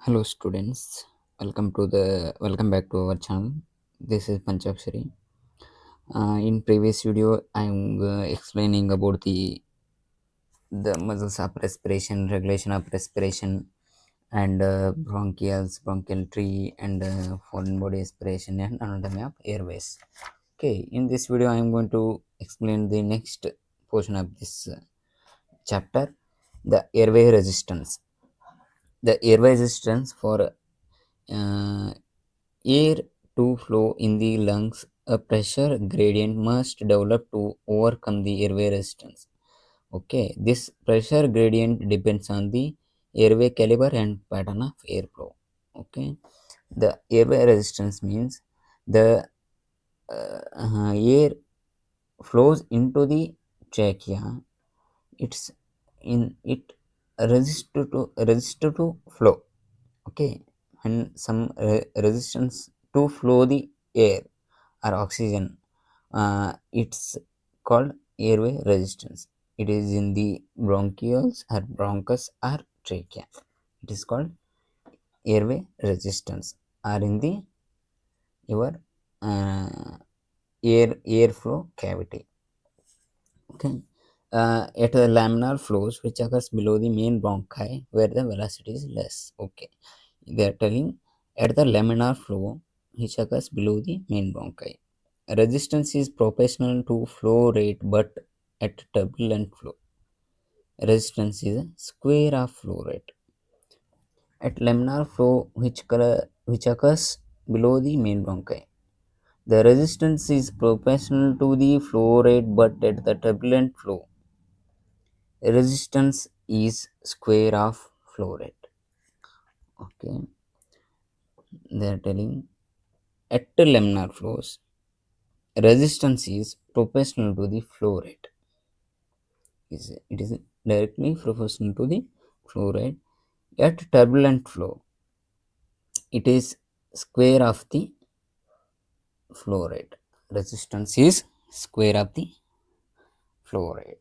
Hello students, welcome back to our channel. This is Panchakshari. In previous video, I'm explaining about the muscles of respiration, regulation of respiration, and bronchial tree, and foreign body aspiration and anatomy of airways. Okay, in this video, I'm going to explain the next portion of this chapter, the airway resistance. The airway resistance for uh, air to flow in the lungs, a pressure gradient must develop to overcome the airway resistance. Okay, this pressure gradient depends on the airway caliber and pattern of airflow. Okay, the airway resistance means the air flows into the trachea. It's in it resist to flow. Okay, and some resistance to flow the air or oxygen, it's called airway resistance. It is in the bronchioles or bronchus or trachea. It is called airway resistance, or in the your airflow cavity. Okay, at the laminar flows which occurs below the main bronchi where the velocity is less. Okay, they are telling at the laminar flow which occurs below the main bronchi, resistance is proportional to flow rate, but at turbulent flow resistance is a square of flow rate. At laminar flow which occurs below the main bronchi, the resistance is proportional to the flow rate, but at the turbulent flow resistance is square of flow rate. Okay, they are telling at laminar flows resistance is proportional to the flow rate. It is directly proportional to the flow rate. At turbulent flow, it is square of the flow rate. Resistance is square of the flow rate.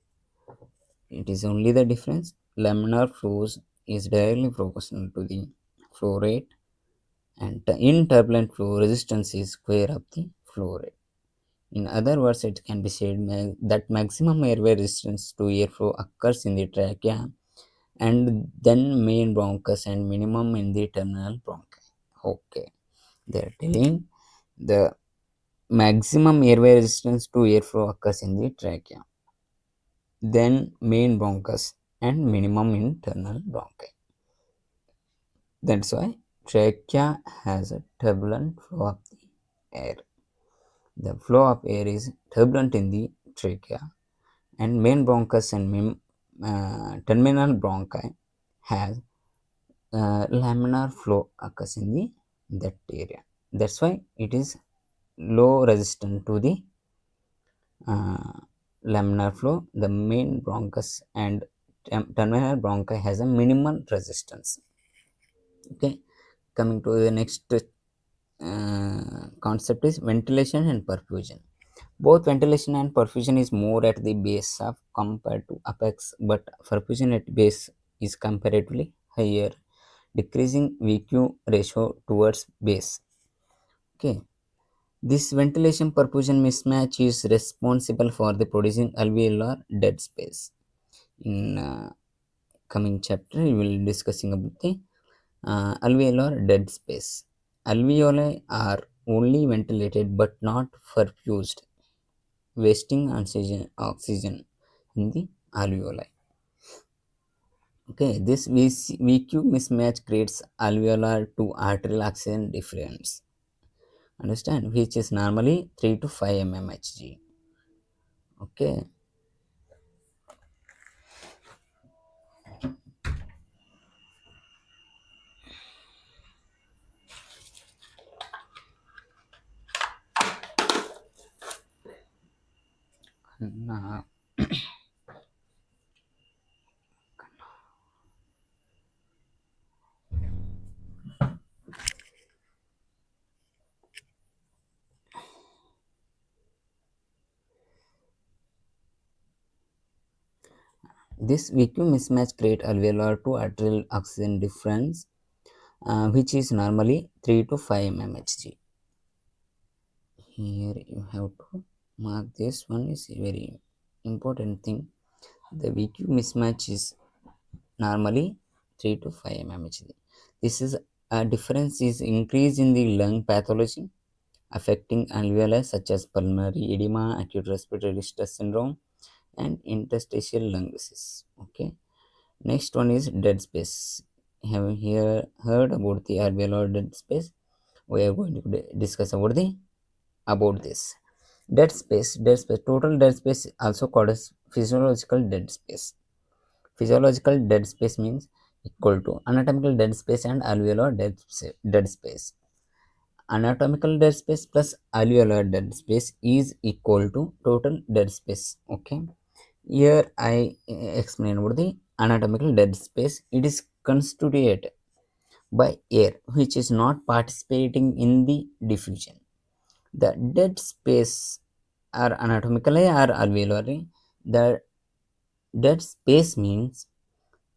It is only the difference. Laminar flows is directly proportional to the flow rate, and in turbulent flow, resistance is square of the flow rate. In other words, it can be said that maximum airway resistance to airflow occurs in the trachea and then main bronchus, and minimum in the terminal bronchi. Okay, they are telling the maximum airway resistance to airflow occurs in the trachea, then main bronchus, and minimum in internal bronchi. That's why trachea has a turbulent flow of the air. The flow of air is turbulent in the trachea, and main bronchus and terminal bronchi has laminar flow occurs in the that area. That's why it is low resistant to the uh, laminar flow. The main bronchus and terminal bronchi has a minimal resistance. Okay, coming to the next concept is ventilation and perfusion. Both ventilation and perfusion is more at the base of compared to apex, but perfusion at base is comparatively higher, decreasing VQ ratio towards base. Okay, this ventilation perfusion mismatch is responsible for the producing alveolar dead space. In coming chapter, we will be discussing about the alveolar dead space. Alveoli are only ventilated but not perfused, wasting oxygen in the alveoli. Okay, this VQ mismatch creates alveolar to arterial oxygen difference. Understand? Which is normally 3 to 5 mmHg. Okay. Now, this VQ mismatch create alveolar to arterial oxygen difference. which is normally 3 to 5 mmHg. Here you have to mark this one is a very important thing. The VQ mismatch is normally 3 to 5 mmHg. This is a difference is increase in the lung pathology affecting alveoli such as pulmonary edema, acute respiratory distress syndrome, and interstitial lung disease. Okay. Next one is dead space. Have here heard about the alveolar dead space? We are going to discuss about this. Dead space, total dead space also called as physiological dead space. Physiological dead space means equal to anatomical dead space and alveolar dead space. Anatomical dead space plus alveolar dead space is equal to total dead space. Okay. Here I explain about the anatomical dead space. It is constituted by air which is not participating in the diffusion. The dead space are anatomically or alveolary. The dead space means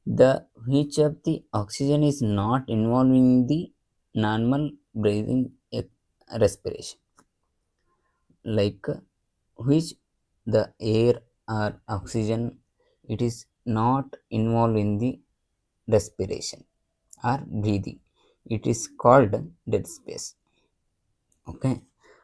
the which of the oxygen is not involving the normal breathing respiration, like which the air or oxygen it is not involved in the respiration or breathing, it is called dead space. Okay.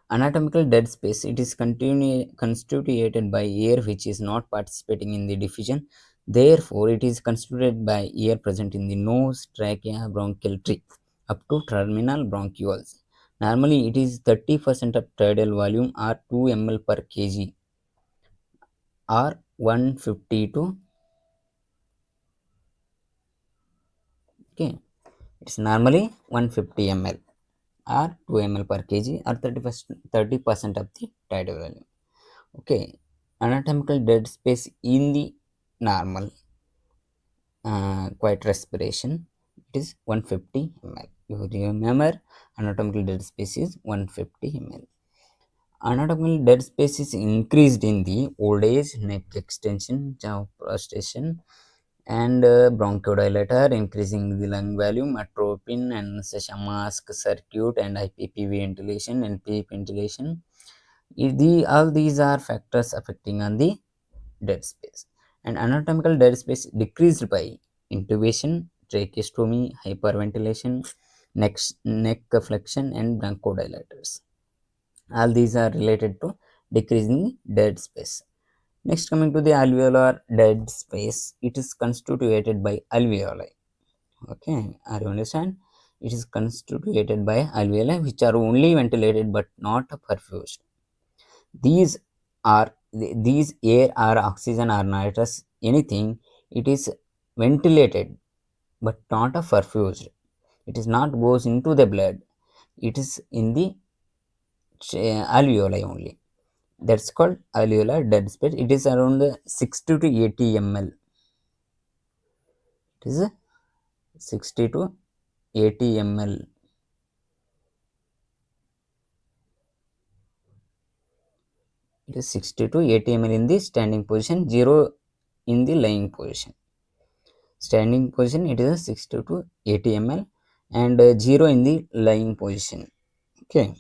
Anatomical dead space, it is constituted by air which is not participating in the diffusion. Therefore it is constituted by air present in the nose, trachea, bronchial tree up to terminal bronchioles. Normally it is 30% of tidal volume or 2 ml per kg or 150 to okay, it's normally 150 ml or 2 ml per kg or 30% of the tidal volume. Okay. Anatomical dead space in the normal quiet respiration, it is 150 ml. You remember anatomical dead space is 150 ml. Anatomical dead space is increased in the old age, neck extension, jaw prostration, and bronchodilator, increasing the lung volume, atropine, anesthesia mask circuit, and IPPV ventilation and PEEP ventilation. All these are factors affecting on the dead space. And anatomical dead space decreased by intubation, tracheostomy, hyperventilation, neck flexion, and bronchodilators. All these are related to decreasing dead space. Next, coming to the alveolar dead space, it is constituted by alveoli. Okay, are you understand? It is constituted by alveoli which are only ventilated but not perfused. These are these air or oxygen or nitrous anything, it is ventilated but not a perfused. It is not goes into the blood. It is in the alveoli only. That's called alveolar dead space. It is around 60 to 80 ml. It is 60 to 80 ml. It is 60 to 80 ml in the standing position, 0 in the lying position. Standing position it is 60 to 80 ml and 0 in the lying position. Okay.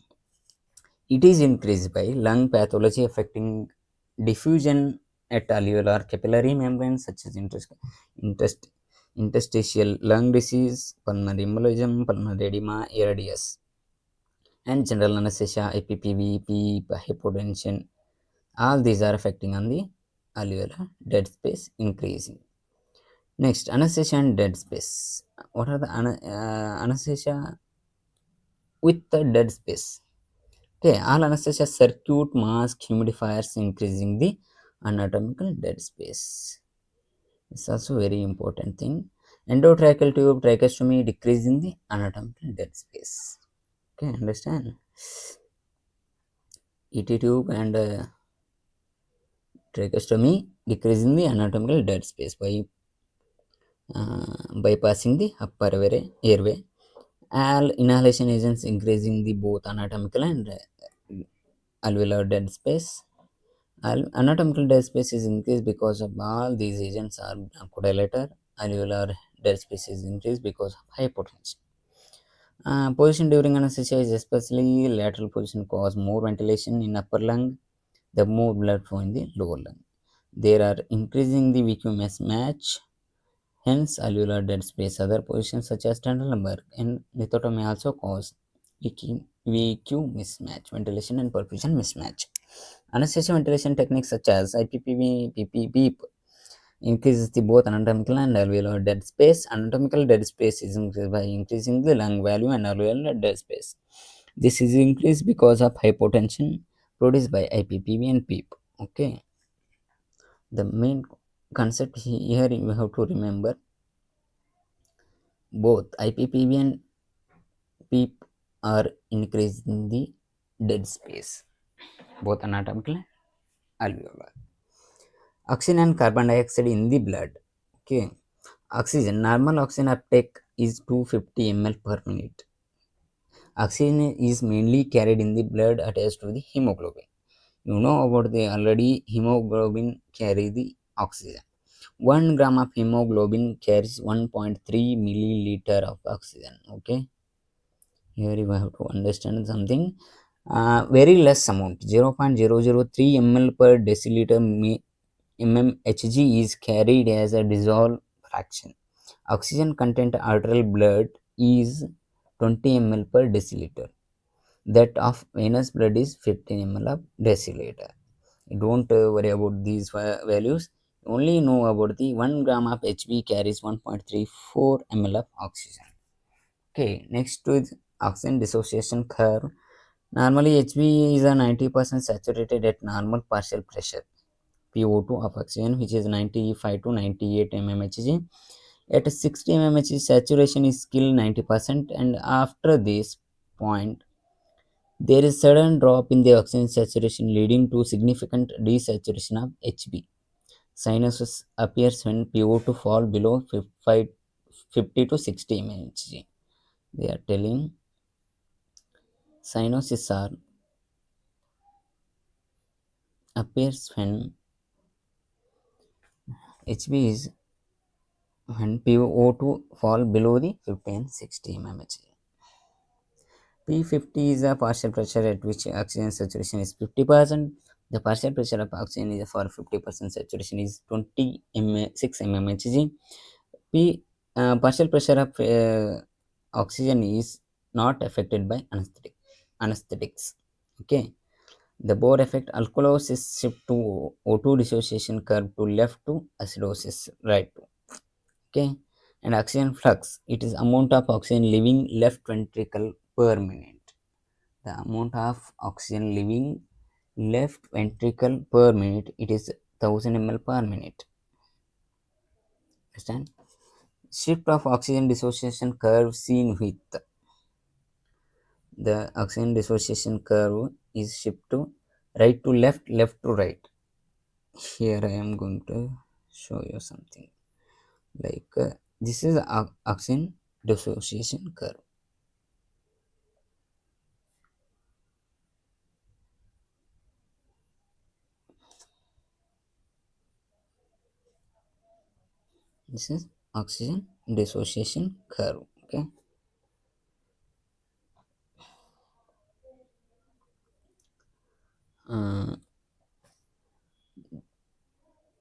It is increased by lung pathology affecting diffusion at alveolar capillary membranes such as interstitial lung disease, pulmonary embolism, pulmonary edema, ARDS, and general anesthesia, IPPV, PEEP, hypotension. All these are affecting on the alveolar dead space increasing. Next, anesthesia and dead space. What are the anesthesia with the dead space? Okay, all anesthesia circuit, mask, humidifiers increasing the anatomical dead space. It's also very important thing. Endotracheal tube, tracheostomy decreasing the anatomical dead space. Okay, understand? ET tube and tracheostomy decreasing the anatomical dead space by bypassing the upper airway. All inhalation agents increasing the both anatomical and alveolar dead space. Anatomical dead space is increased because of all these agents are bronchodilator. Alveolar dead space is increased because of hypotension. Position during anesthesia is especially lateral position cause more ventilation in upper lung, the more blood flow in the lower lung. There are increasing the VQ mismatch, hence alveolar dead space. Other positions such as tender lumbar and lithotomy also cause VQ mismatch, ventilation and perfusion mismatch. Anesthesia ventilation techniques such as IPPV, PPB increases the both anatomical and alveolar dead space. Anatomical dead space is increased by increasing the lung volume and alveolar dead space. This is increased because of hypotension produced by IPPV and PEEP. Okay, the main concept here you have to remember both IPPV and PEEP are increasing the dead space, both anatomical and alveolar. Oxygen and carbon dioxide in the blood. Okay, oxygen, normal oxygen uptake is 250 ml per minute. Oxygen is mainly carried in the blood attached to the hemoglobin. You know about the already hemoglobin carry the oxygen. 1 gram of hemoglobin carries 1.3 milliliter of oxygen. Okay, here you have to understand something. Very less amount, 0.003 ml per deciliter mmHg is carried as a dissolved fraction. Oxygen content arterial blood is 20 ml per deciliter. That of venous blood is 15 ml of deciliter. Don't worry about these values. Only know about the 1 gram of Hb carries 1.34 ml of oxygen. Okay, next is oxygen dissociation curve. Normally, Hb is a 90% saturated at normal partial pressure. PO2 of oxygen, which is 95 to 98 mmHg. At 60 mmHg, saturation is still 90%, and after this point, there is sudden drop in the oxygen saturation, leading to significant desaturation of Hb. Cyanosis appears when PO2 fall below 50 to 60 mmHg. They are telling cyanosis are appears when Hb is when PO2 fall below the 50 and 60 mmHg. P50 is a partial pressure at which oxygen saturation is 50%. The partial pressure of oxygen is for 50% saturation is 6 mmHg. P partial pressure of oxygen is not affected by anesthetics. Okay. The Bohr effect, alkalosis shift to O2 dissociation curve to left to acidosis right to. Okay, and oxygen flux, it is amount of oxygen leaving left ventricle per minute. The amount of oxygen leaving left ventricle per minute, it is 1000 ml per minute. Understand? Shift of oxygen dissociation curve seen with the oxygen dissociation curve is shift to right to left, left to right. Here I am going to show you something like this is oxygen dissociation curve. This is oxygen dissociation curve. Okay, uh,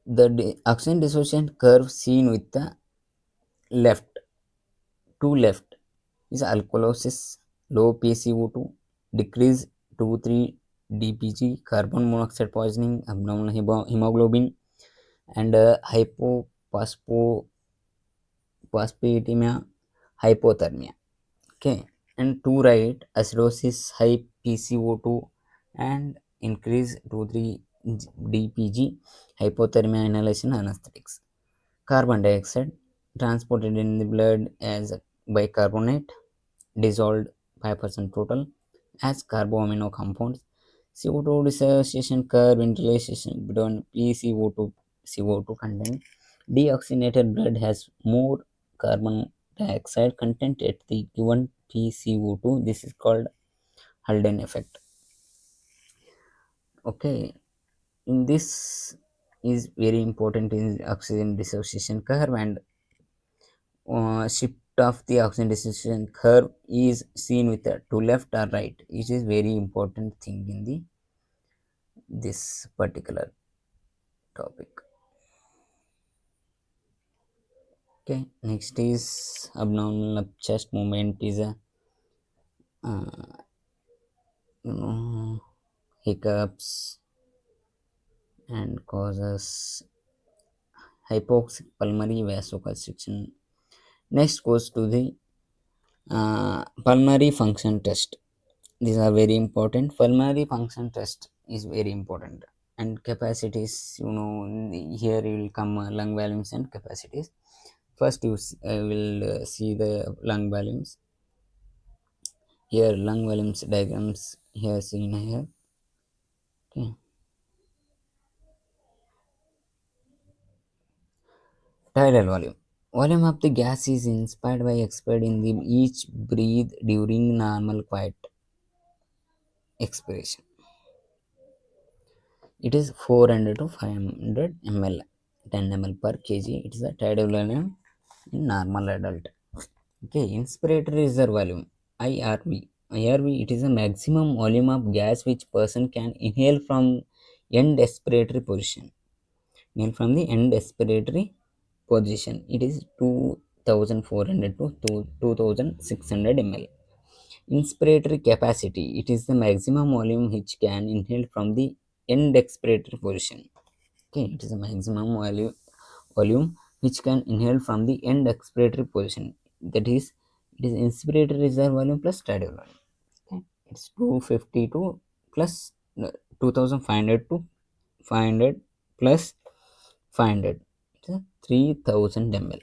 the oxygen dissociation curve seen with the left to left is alkalosis, low PCO2, decrease 2-3 dpg, carbon monoxide poisoning, abnormal hemoglobin, and hypophosphatemia, hypothermia. Okay, and to right, acidosis, high PCO2, and increase 2-3 dpg, hypothermia, inhalation, anesthetics. Carbon dioxide transported in the blood as bicarbonate, dissolved 5% total as carboamino compounds. CO2 dissociation curve in relation between PCO2 CO2 content. Deoxygenated blood has more carbon dioxide content at the given PCO2. This is called Halden effect. Okay, in this is very important in oxygen dissociation curve and shift of the oxygen distribution curve is seen with the to left or right. It is very important thing in the this particular topic. Okay, next is abnormal of chest movement is a uh, you know, hiccups and causes hypoxic pulmonary vasoconstriction. Next goes to the pulmonary function test. These are very important. Pulmonary function test is very important. And capacities, here you will come lung volumes and capacities. First, you will see the lung volumes. Here, lung volumes diagrams here seen here. Okay. Tidal volume. Volume of the gas is inspired by expired in the each breathe during normal quiet expiration. It is 400 to 500 ml, 10 ml per kg. It is a tidal volume in normal adult. Okay, inspiratory reserve volume IRV. IRV, it is a maximum volume of gas which person can inhale from end expiratory position. Inhale from the end expiratory position. It is 2400 to 2600 ml. Inspiratory capacity, it is the maximum volume which can inhale from the end expiratory position. Okay, it is the maximum volume which can inhale from the end expiratory position. That is, it is inspiratory reserve volume plus tidal volume. Okay, it's 250 to plus 2500 to 500 plus 500. It's a 3000 ml.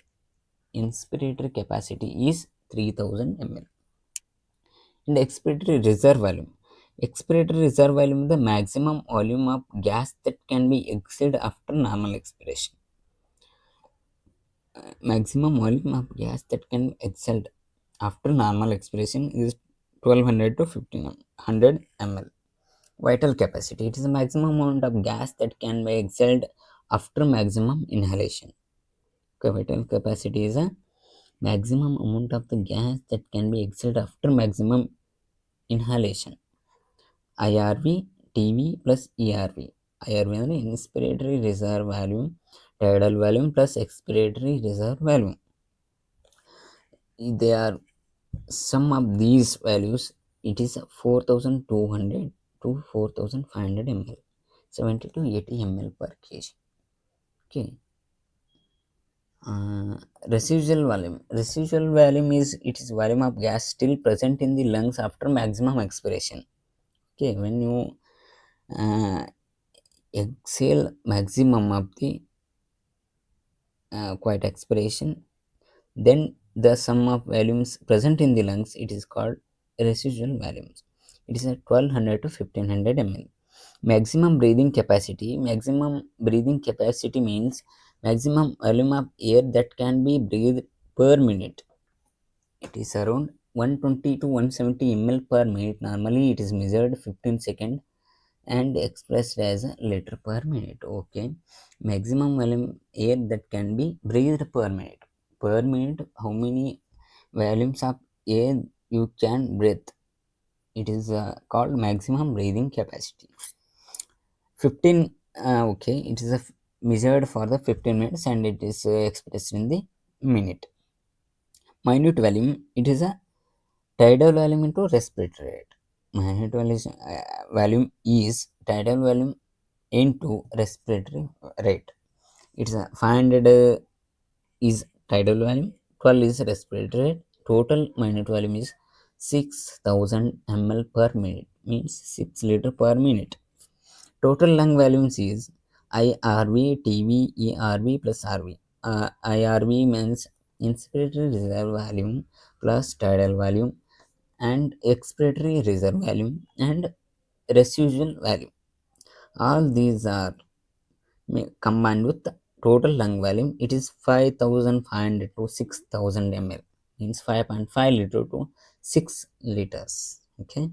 Inspiratory capacity is 3000 ml. And expiratory reserve volume. Expiratory reserve volume is the maximum volume of gas that can be exhaled after normal expiration. Maximum volume of gas that can be exhaled after normal expiration is 1200 to 1500 ml. Vital capacity, it is the maximum amount of gas that can be exhaled after maximum inhalation. Okay, vital capacity is a maximum amount of the gas that can be exhaled after maximum inhalation. IRV, TV plus ERV. IRV ಅಂದರೆ inspiratory reserve volume, tidal volume plus expiratory reserve volume. They are sum of these values. It is 4200 to 4500 ml, 70 to 80 ml per kg. Okay. Residual volume. Residual volume is, it is volume of gas still present in the lungs after maximum expiration. Okay, when you exhale maximum of the quiet expiration, then the sum of volumes present in the lungs, it is called residual volumes. It is a 1200 to 1500 ml. Maximum breathing capacity. Maximum breathing capacity means maximum volume of air that can be breathed per minute. It is around 120 to 170 ml per minute. Normally it is measured 15 seconds and expressed as a liter per minute. Okay, maximum volume air that can be breathed per minute. Per minute, how many volumes of air you can breathe? It is called maximum breathing capacity. 15. Okay, it is measured for the 15 minutes and it is expressed in the minute. Minute volume, it is a tidal volume into respiratory rate. Minute volume is tidal volume into respiratory rate. It's a 500 is tidal volume, 12 is respiratory rate. Total minute volume is 6000 ml per minute, means 6 liter per minute. Total lung volumes is IRV, TV, ERV plus RV. IRV means inspiratory reserve volume plus tidal volume and expiratory reserve volume and residual volume. All these are combined with the total lung volume. It is 5500 to 6000 ml, means 5.5 liter to 6 liters. Okay,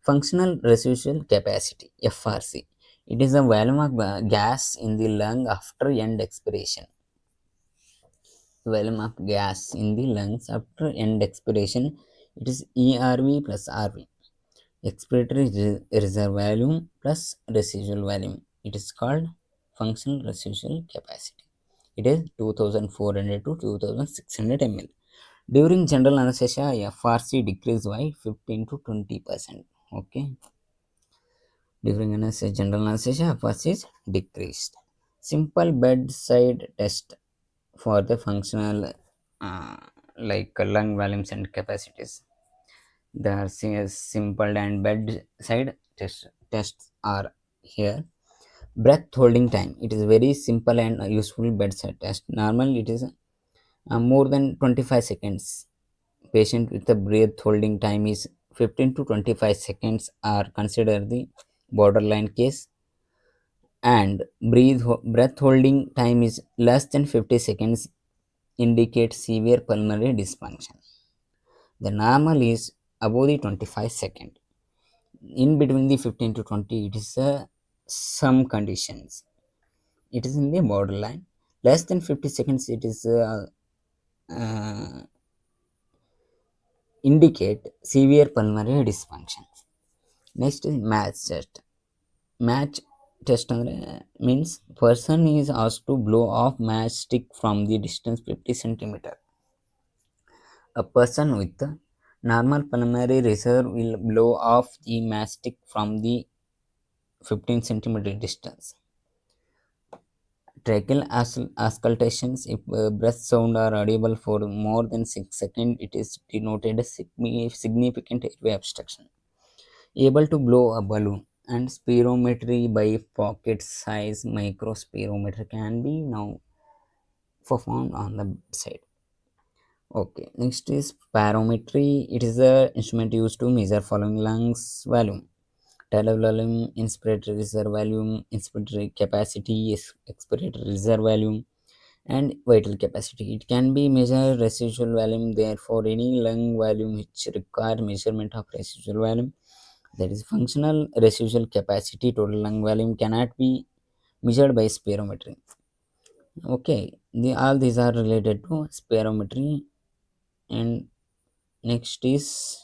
functional residual capacity FRC. It is a volume of gas in the lung after end expiration. volume of gas in the lungs after end expiration. It is ERV plus RV. Expiratory reserve volume plus residual volume. It is called functional residual capacity. It is 2400 to 2600 ml. During general anesthesia, FRC decreased by 15 to 20%. Okay. During anesthesia, general anesthesia, FRC is decreased. Simple bedside test for the functional uh, lung volumes and capacities. The simple and bedside tests are here. Breath holding time. It is very simple and useful bedside test. Normal it is more than 25 seconds. Patient with a breath holding time is 15 to 25 seconds are considered the borderline case, and breath holding time is less than 50 seconds indicates severe pulmonary dysfunction. The normal is above the 25 second. In between the 15 to 20, it is some conditions. It is in the borderline. Less than 50 seconds, it is uh, indicate severe pulmonary dysfunction. Next is match test. Match test means person is asked to blow off match stick from the distance 50 centimeter. A person with normal pulmonary reserve will blow off the mastic from the 15 centimeter distance. Tracheal auscultations, if breath sound are audible for more than 6 seconds, it is denoted as significant airway obstruction. Able to blow a balloon, and spirometry by pocket size microspirometer can be now performed on the side. Okay, next is spirometry. It is a instrument used to measure following lungs volume: tidal volume, inspiratory reserve volume, inspiratory capacity, expiratory reserve volume, and vital capacity. It can be measured residual volume. Therefore, any lung volume which require measurement of residual volume, that is functional residual capacity, total lung volume, cannot be measured by spirometry. Okay, all these are related to spirometry. And next is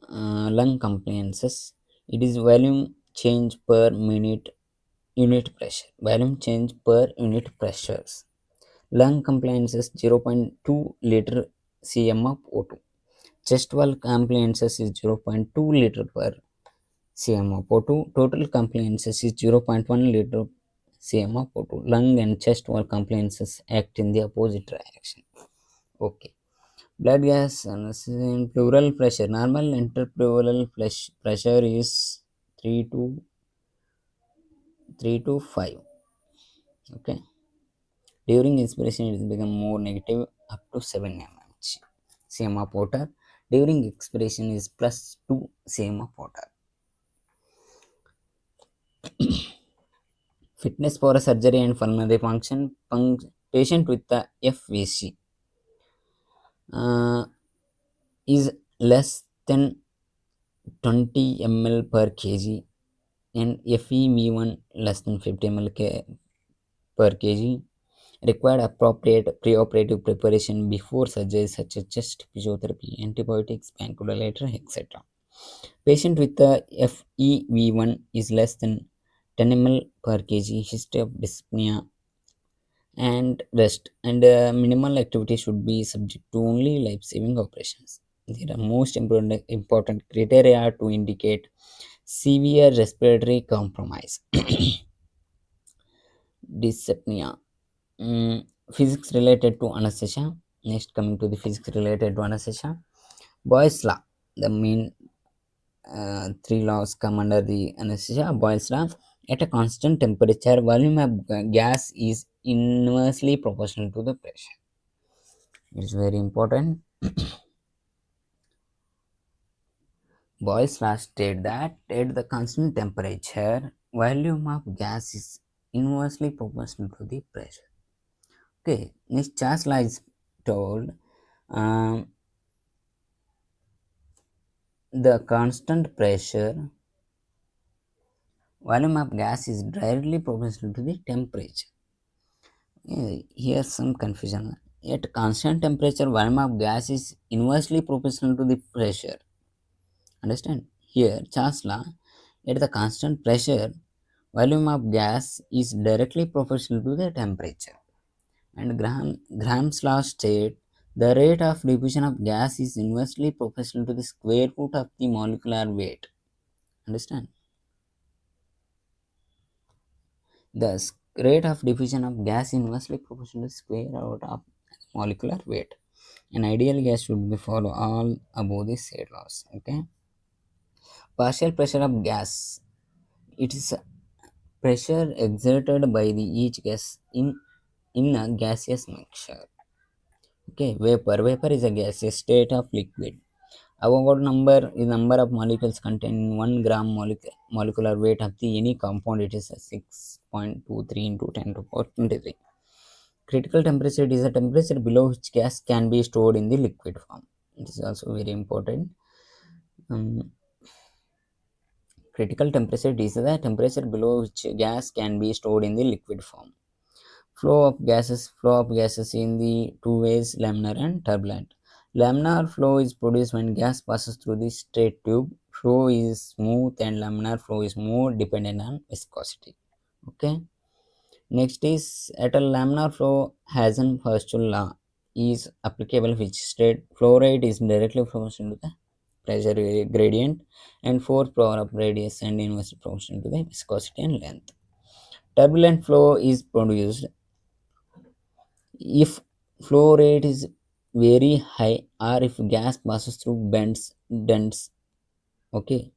lung compliances. It is volume change per minute unit pressure. Volume change per unit pressures. Lung compliances 0.2 liter cm of O2. Chest wall compliances is 0.2 liter per cm of O2. Total compliances is 0.1 liter cm of O2. Lung and chest wall compliances act in the opposite direction. Okay. Blood gas and pleural pressure. Normal interpleural pressure is 3 to 5. Okay. During inspiration, it become more negative up to 7 mm cm of water. During expiration is plus 2 cm of water. Fitness for a surgery and pulmonary function. Patient with the FVC uh, is less than 20 ml per kg, and FEV1 less than 50 ml per kg. Required appropriate preoperative preparation before surgery such as chest physiotherapy, antibiotics, bronchodilator, etc. Patient with the FEV1 is less than 10 ml per kg, history of dyspnea and rest, and minimal activity should be subject to only life-saving operations. There are most important criteria to indicate severe respiratory compromise. Dyspnea. Physics related to anesthesia. Next, coming to the physics related to anesthesia. Boyle's law. The main three laws come under the anesthesia. Boyle's law. At a constant temperature, volume of gas is inversely proportional to the pressure. It is very important. Boyle's law states that at the constant temperature, volume of gas is inversely proportional to the pressure. Okay, next Charles law is told um, the constant pressure volume of gas is directly proportional to the temperature. Here's some confusion. At constant temperature, volume of gas is inversely proportional to the pressure. Understand? Here, Charles' law, at the constant pressure, volume of gas is directly proportional to the temperature. And Graham's law state the rate of diffusion of gas is inversely proportional to the square root of the molecular weight. Understand? The rate of diffusion of gas inversely proportional to the square root of molecular weight. An ideal gas should be follow all above the said laws. Okay. Partial pressure of gas. It is a pressure exerted by the each gas in a gaseous mixture. Okay. Vapor is a gaseous state of liquid. Avogadro number is number of molecules contained in 1 gram molecular weight of the any compound. It is a 6.23 into 10 to the power 23. Critical temperature is a temperature below which gas can be stored in the liquid form. It is also very important. Um, Critical temperature is the temperature below which gas can be stored in the liquid form. Flow of gases in the two ways, laminar and turbulent. Laminar flow is produced when gas passes through the straight tube. Flow is smooth and laminar flow is more dependent on viscosity. Okay. Next is at a laminar flow, Hazen first law is applicable, which state flow rate is directly proportional to the pressure gradient and force power of radius and inversely proportional to the viscosity and length. Turbulent flow is produced if flow rate is very high or if gas passes through dense, okay,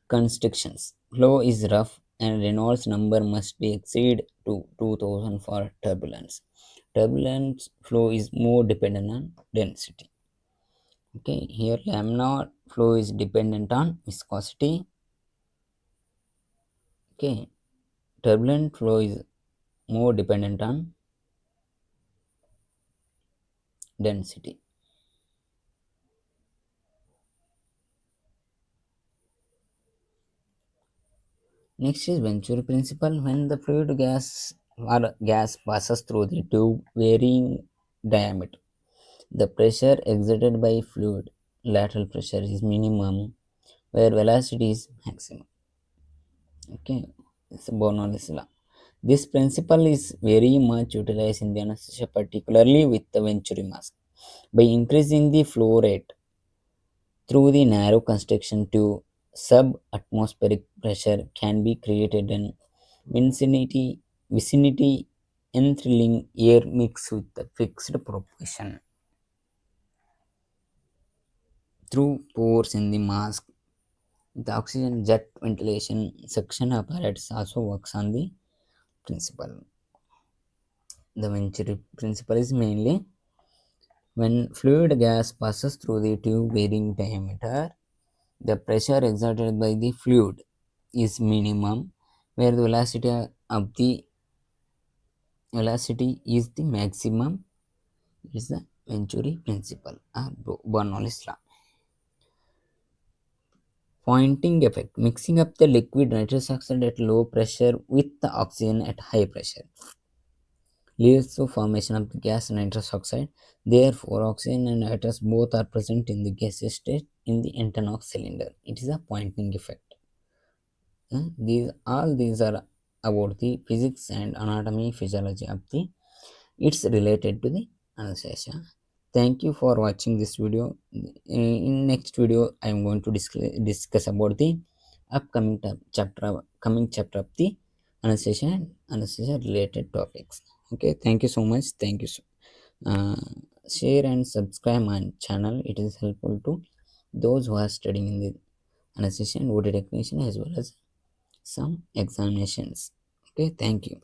constrictions. Flow is rough and Reynolds number must be exceed to 2000 for turbulence. Turbulent flow is more dependent on density. Okay, here laminar flow is dependent on viscosity. Okay, turbulent flow is more dependent on density. Next is Venturi principle. When the fluid gas passes through the tube varying diameter, the pressure exerted by fluid lateral pressure is minimum where velocity is maximum. Okay, it's a Bernoulli's law. This principle is very much utilized in the anesthesia, particularly with the Venturi mask. By increasing the flow rate through the narrow constriction to sub-atmospheric pressure can be created an vicinity enthralling air mix with the fixed proportion through pores in the mask. The oxygen jet ventilation suction apparatus also works on the principle. The Venturi principle is mainly when fluid gas passes through the tube varying diameter, the pressure exerted by the fluid is minimum, where the velocity is the maximum. It is the Venturi principle or Bernoulli's law. Pointing effect: mixing up the liquid nitrous oxide at low pressure with the oxygen at high pressure leads to formation of the gas nitrous oxide. Therefore, oxygen and nitrous both are present in the gaseous state in the internal cylinder. It is a pointing effect. These are about the physics and anatomy physiology of the. It's related to the anesthesia. Thank you for watching this video. In next video, I am going to discuss about the upcoming chapter of the anesthesia and anesthesia related topics. Okay, thank you so much. Thank you. Uh, Share and subscribe my channel. It is helpful to those who are studying in the anesthesia and OT technician as well as some examinations. Okay, thank you.